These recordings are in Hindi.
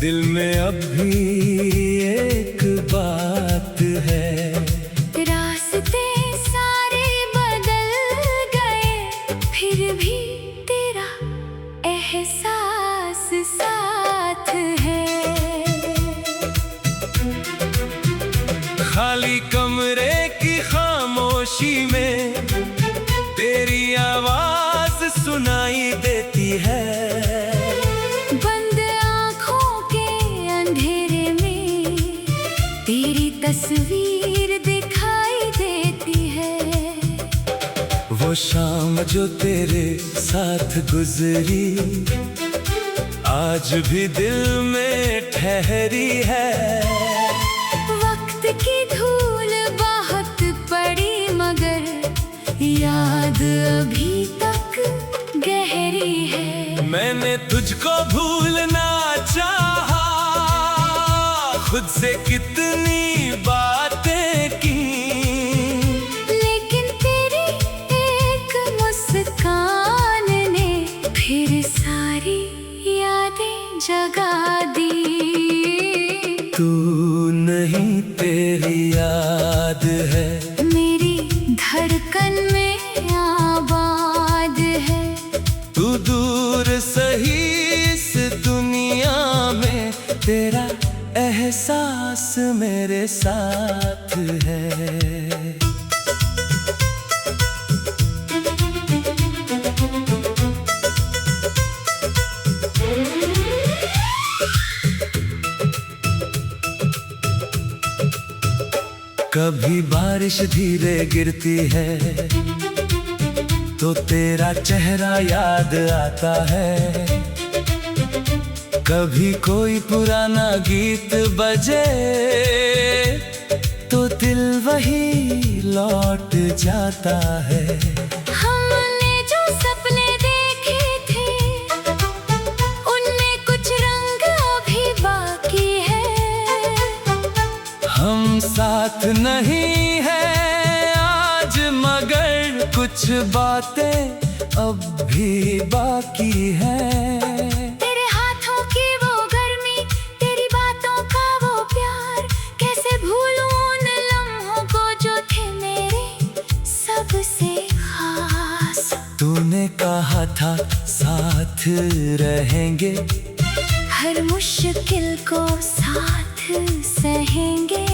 दिल में अब भी एक बात है। रास्ते सारे बदल गए, फिर भी तेरा एहसास साथ है। खाली कमरे की खामोशी में तेरी आवाज सुनाई देती है। बंद आँखों के अंधेरे में तेरी तस्वीर दिखाई देती है। वो शाम जो तेरे साथ गुजरी आज भी दिल में ठहरी है। वक्त की धूल बहुत पड़ी मगर याद अभी तक गहरी है। मैंने तुझको भूलना चाहा, खुद से कितनी बातें की, लेकिन तेरी एक मुस्कान ने फिर सारी यादें जगा दी। तू नहीं तेरी याद है मेरी धड़कन में आबाद है। तू दूर सही इस दुनिया में तेरा एहसास मेरे साथ है। कभी बारिश धीरे गिरती है तो तेरा चेहरा याद आता है। कभी कोई पुराना गीत बजे तो दिल वही लौट जाता है। हमने जो सपने देखे थे उनमें कुछ रंग अभी बाकी है। हम साथ नहीं है आज मगर कुछ बातें अब भी बाकी हैं। तेरे हाथों की वो गर्मी, तेरी बातों का वो प्यार, कैसे भूलूं उन लम्हों को जो थे मेरे सबसे खास। तूने कहा था साथ रहेंगे, हर मुश्किल को साथ सहेंगे,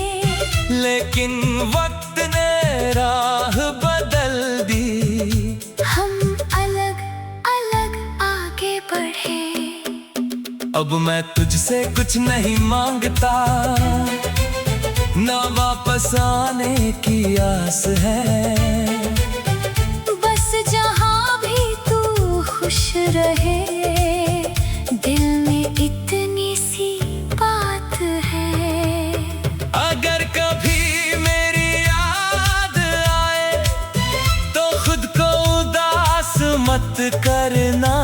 लेकिन वक्त ने राह बदल दी। हम अलग अलग आगे बढ़े। अब मैं तुझसे कुछ नहीं मांगता, ना वापस आने की आस है। बस जहाँ भी तू खुश रहे, दिल में इतनी सी बात है। अगर कभी मेरी याद आए तो खुद को उदास मत करना।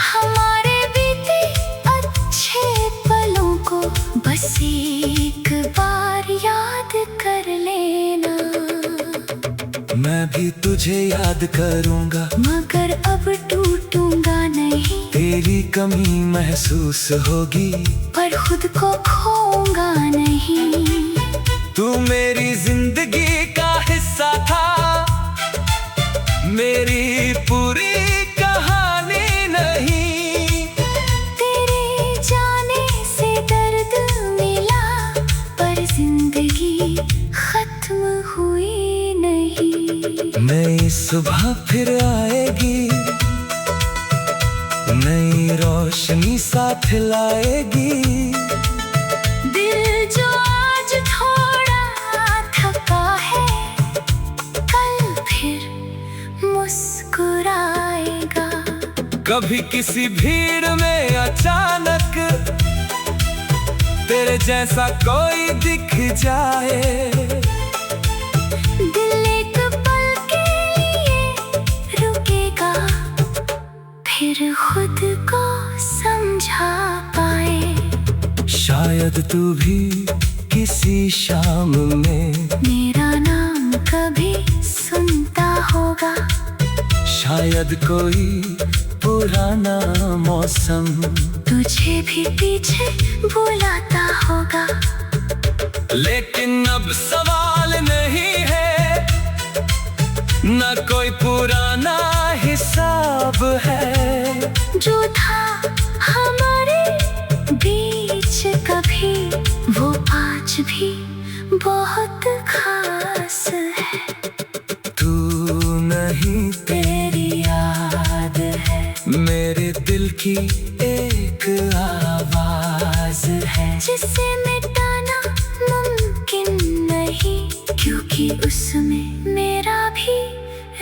हमारे बीते अच्छे पलों को बस एक बार याद कर लेना। मैं भी तुझे याद करूंगा मगर अब टूटूंगा नहीं। तेरी कमी महसूस होगी पर खुद को खोऊंगा नहीं। तू मेरी जिंदगी का हिस्सा था, मेरी पूरी कहानी नहीं। तेरे जाने से दर्द मिला पर जिंदगी खत्म हुई नहीं। नई सुबह फिर आएगी, नई रोशनी साथ लाएगी। दिल जो आज थोड़ा थका है, कल फिर मुस्कुराएगा। कभी किसी भीड़ में अचानक तेरे जैसा कोई दिख जाए, दिल एक पल के लिए रुकेगा, फिर खुद को समझा पाए। शायद तू भी किसी शाम में मेरा नाम कभी सुनता होगा। शायद कोई पुराना मौसम तुझे भी पीछे बुलाता होगा। लेकिन अब सवाल नहीं है, न कोई पुराना हिसाब है। जो था हमारे बीच कभी, वो आज भी बहुत खास है। तू नहीं तेरी याद है मेरे दिल की एक आवाज है, जिसे मिटाना मुमकिन नहीं, क्योंकि उसमें मेरा भी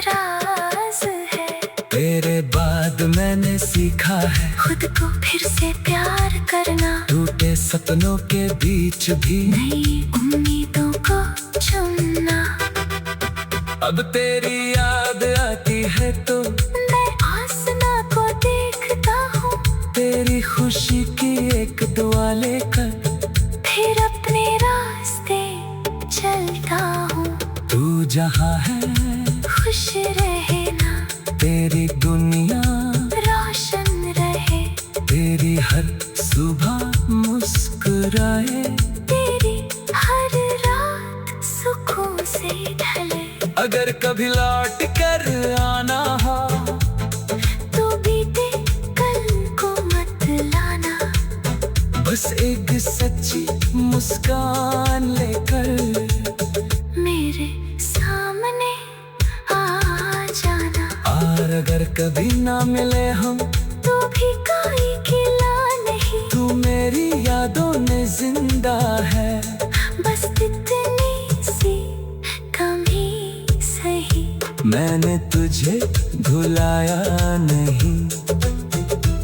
राज है। तेरे बाद मैंने सीखा है खुद को फिर से प्यार करना, टूटे सपनों के बीच भी नई उम्मीदों को चुनना। अब तेरी याद आती है तो मैं आसमां को देखता हूँ, तेरी खुशी की एक दुआ लेकर फिर अपने रास्ते चलता हूँ। तू जहाँ है खुश रहे ना, तेरी दुनिया रोशन रहे, तेरी हर सुबह मुस्कुराए, तेरी हर रात सुकून से ढले। अगर कभी लौट कर आना हो तो बीते कल को मत लाना, बस एक सच्ची मुस्कान लेकर मेरे सामने आ जाना। और अगर कभी ना मिले हम तो भी कोई गिला नहीं, तू मेरी यादों में जिंदा है। बस इतनी सी कमी सही, मैंने तुझे भुलाया नहीं,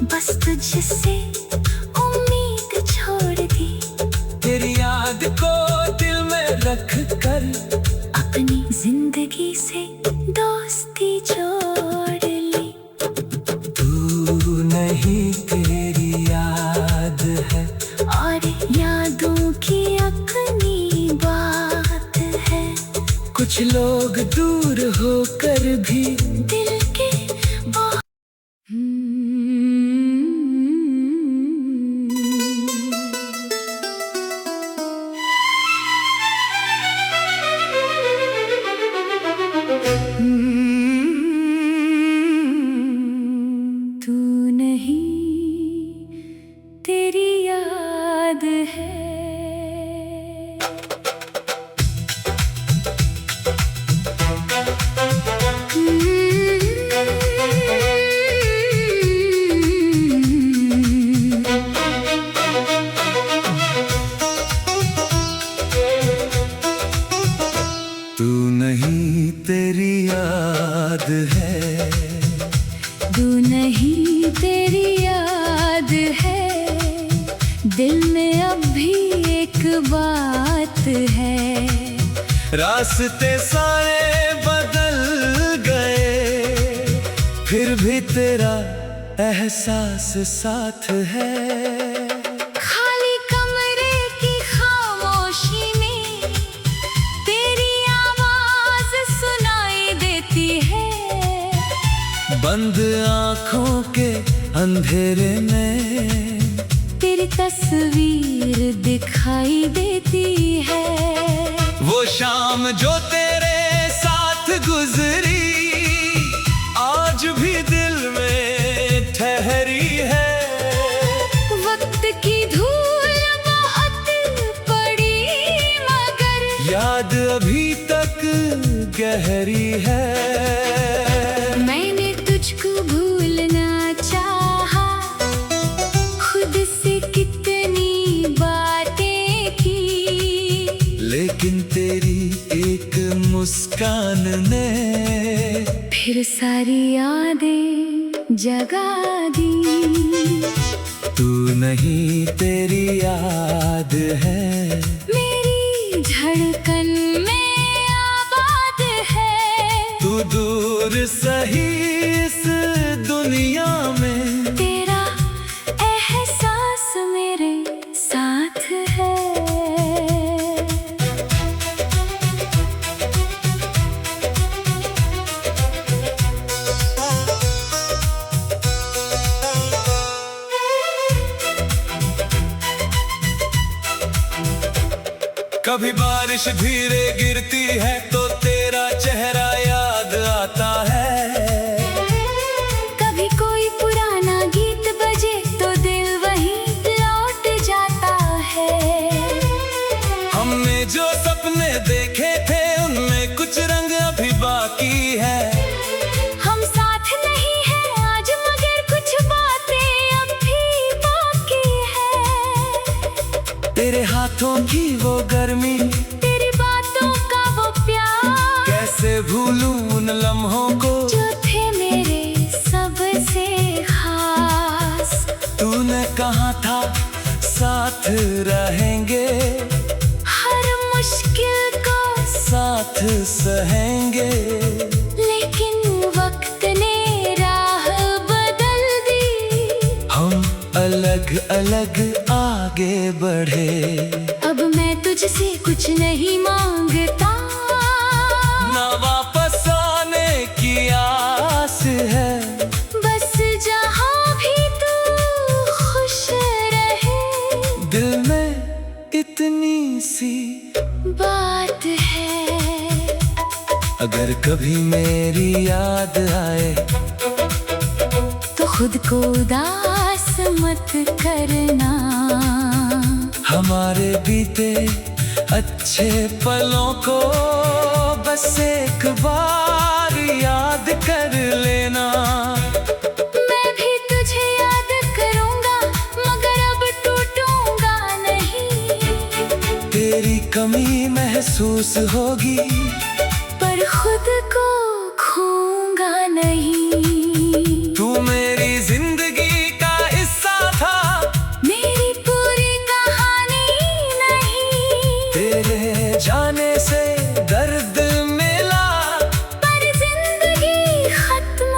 बस तुझसे उम्मीद छोड़ दी। तेरी याद को दिल में रख कर अपनी जिंदगी से दोस्ती जोड़ ली। तू नहीं तेरी याद है, और यादों की अपनी बात है। कुछ लोग दूर होकर भी दिल के बहुत तू नहीं तेरी याद है। तू नहीं तेरी याद है, तू नहीं तेरी याद है, दिल में अब भी एक बात है। रास्ते सारे बदल गए, फिर भी तेरा एहसास साथ है। खाली कमरे की खामोशी में तेरी आवाज सुनाई देती है। बंद आँखों के अंधेरे में तेरी तस्वीर दिखाई देती है। वो शाम जो तेरे साथ गुजरी आज भी दिल में ठहरी है। वक्त की धूल बहुत पड़ी मगर याद अभी तक गहरी है। मैंने तुझको भूलना चाहा, खुद से कितनी बातें की, लेकिन तेरी एक मुस्कान ने फिर सारी यादें जगा दी। तू नहीं तेरी याद है, मेरी धड़कन में आबाद है। तू दूर सही इस दुनिया में तेरा एहसास मेरे साथ है। कभी बारिश धीरे गिरती है तो तेरा चेहरा याद आता है। कभी कोई पुराना गीत बजे तो दिल वहीं लौट जाता है। हमने जो सपने देखे थे उनमें कुछ रंग अभी बाकी है। हम साथ नहीं हैं आज मगर कुछ बातें अब भी बाकी है। तेरे हाथों की वो गर्मी, तेरी बातों का वो प्यार, कैसे भूलूं उन लम्हों को जो थे मेरे सबसे खास। तूने कहा था साथ रहेंगे, हर मुश्किल को साथ सहेंगे, लेकिन वक्त ने राह बदल दी। हम अलग अलग आगे बढ़े। अब मैं तुझसे कुछ नहीं मांगता, ना वापस आने की आस है। बस जहाँ भी तू खुश रहे। दिल में इतनी सी बात है, अगर कभी मेरी याद आए तो खुद को उदास मत करना। हमारे बीते अच्छे पलों को बस एक बार याद कर लेना। मैं भी तुझे याद करूंगा मगर अब टूटूंगा नहीं। तेरी कमी महसूस होगी पर खुद को खोऊंगा नहीं। तू मेरी जिंदगी का हिस्सा था, मेरी पूरी कहानी नहीं। तेरे जाने से दर्द मिला, पर जिंदगी खत्म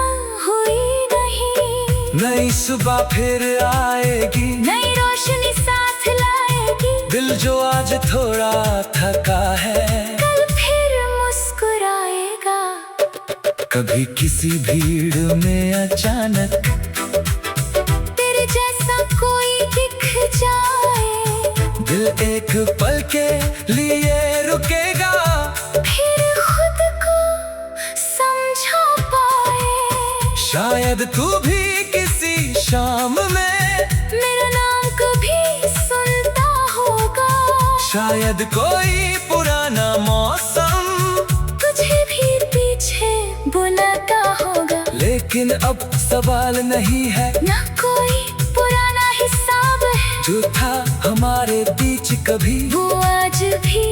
हुई नहीं। नई सुबह फिर आएगी, नई रोशनी साथ लाएगी। दिल जो आज थोड़ा थका है कल फिर मुस्कुराएगा। कभी किसी भीड़ में अचानक तेरे जैसा कोई दिख जाए, दिल एक पल के लिए रुकेगा। फिर खुद को समझा पाए। शायद तू भी किसी शाम में मेरा नाम कभी सुनता होगा। शायद कोई पुराना मौसम तुझे भी पीछे बुलाता होगा। लेकिन अब सवाल नहीं है, ना कोई पुराना हिसाब है जो था हमारे बीच कभी, वो आज भी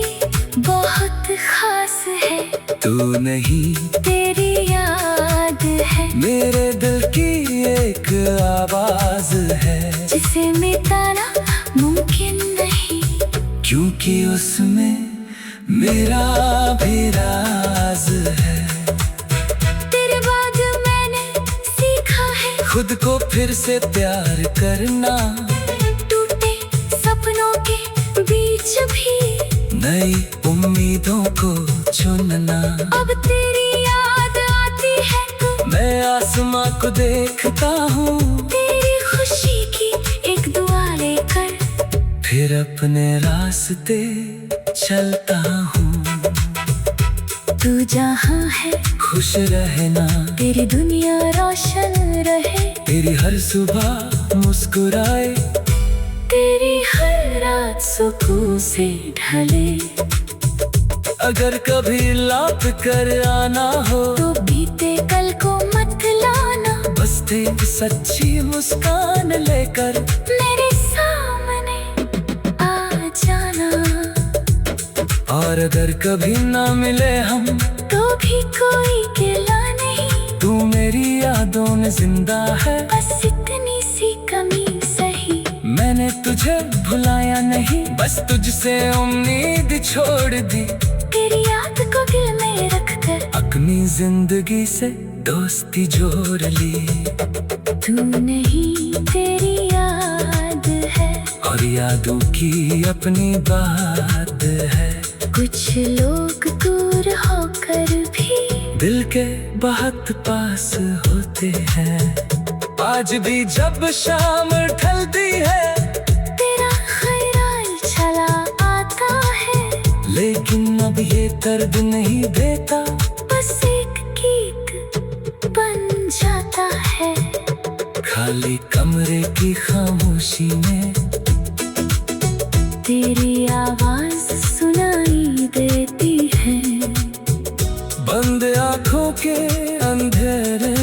बहुत खास है। तू नहीं तेरी याद है मेरे दिल की एक आवाज है, जिसे मिटाना मुमकिन नहीं। क्योंकि उसमें मेरा भी राज है। तेरे बाद मैंने सीखा है खुद को फिर से प्यार करना, टूटे सपनों के बीच भी नई उम्मीदों को चुनना। अब तेरी याद आती है तो मैं आसमां को देखता हूँ, तेरी खुशी की एक दुआ लेकर फिर अपने रास्ते चलता हूँ। तू जहाँ है खुश रहना, तेरी दुनिया रोशन रहे। तेरी हर सुबह मुस्कुराए, तेरी हर रात सुकून से ढले। अगर कभी लौट कर आना हो तो बीते कल को मत लाना। बस एक सच्ची मुस्कान लेकर मेरे सामने आ जाना। और अगर कभी ना मिले हम तो भी कोई गिला नहीं। तू मेरी यादों में जिंदा है, बस इतनी सी कमी सही। मैंने तुझे भुलाया नहीं, बस तुझसे उम्मीद छोड़ दी। तेरी याद को दिल में रख कर अपनी जिंदगी से दोस्ती जोड़ ली। तू नहीं तेरी याद है, और यादों की अपनी बात है। कुछ लोग दूर होकर भी दिल के बहुत पास होते हैं। आज भी जब शाम ढलती है तेरा ख्याल चला आता है। अब ये दर्द नहीं देता, बस एक गीत बन जाता है। खाली कमरे की खामोशी में तेरी आवाज सुनाई देती है। बंद आँखों के अंधेरे